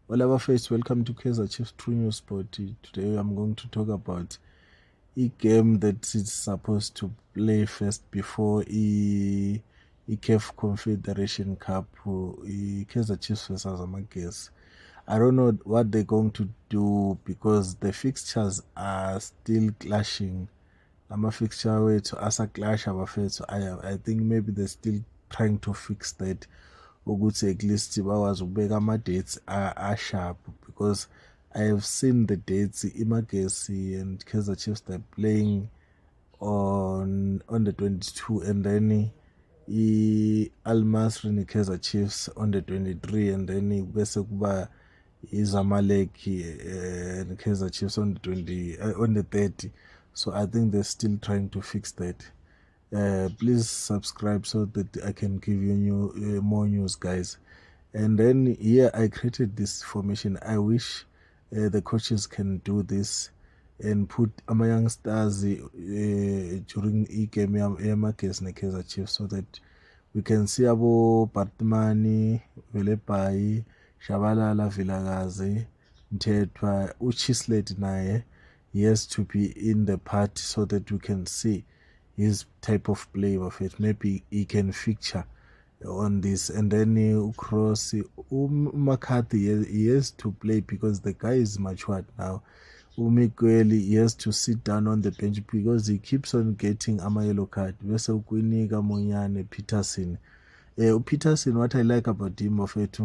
Hola bafethu, welcome to Kaizer Chiefs True News Sport. Today I'm going to talk about a game that is supposed to play first before CAF Confederation Cup, Kaizer Chiefs versus Amages. I don't know what they're going to do because the fixtures are still clashing. Ama-fixture wethu asaclasha bafethu. I think maybe they're still trying to fix that ukuthi at least bakwazi ukubeka ama-dates sharp because I have seen the dates Imagesi and Kaizer Chiefs they're playing on the 22 and then Al Masry and Kaizer Chiefs on the 23 and then bese kuba iZamalek and Kaizer Chiefs on the 20 on the 30. So I think they're still trying to fix that. Please subscribe so that I can give you more news, guys. And then here I created this formation. I wish the coaches can do this and put ama youngsters during game yamages neKaizer Chiefs so that we can see abo Batmani, Velepai, Shabalala, Vilakazi, Mthethwa, Uchisleti naye. He has to be in the party so that we can see his type of play of it. Maybe he can feature on this. And then Cross, McCarthy, he has to play because the guy is matured now. Miguel, he has to sit down on the bench because he keeps on getting a yellow card. Bese ukwinika Monyane Peterson. Peterson, what I like about him of it,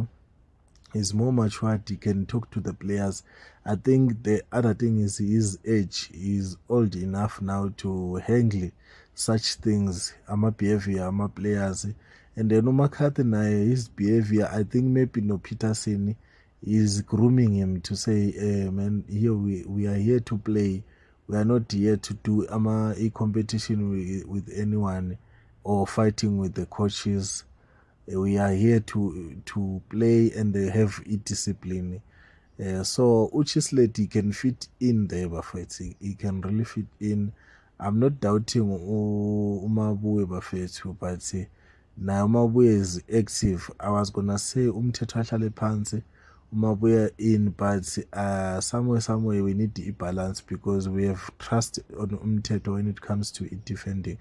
he's more matured. He can talk to the players. I think the other thing is his age. He's old enough now to handle such things. Behavior, players. And then McCarthy, his behavior, I think maybe no Peterson is grooming him to say, man, here we are here to play. We are not here to do a competition with anyone or fighting with the coaches. We are here to play and have discipline. So Uchisleti can fit in there, Bafethu. He can really fit in. I'm not doubting Umabuye Bafethu, but now Umabuye is active. I was gonna say Umthetho ahlale phansi, Umabuye in, but somewhere we need the balance because we have trust on Umthetho when it comes to defending.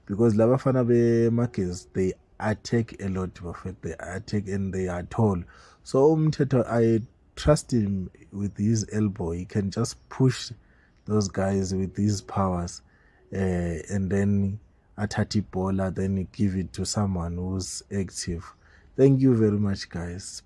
Because Labafana Magpies, they attack a lot, Bafethu. They attack and they are tall. So Umthetho, I trust him with his elbow. He can just push those guys with his powers, and then atati bola, then give it to someone who's active. Thank you very much, guys.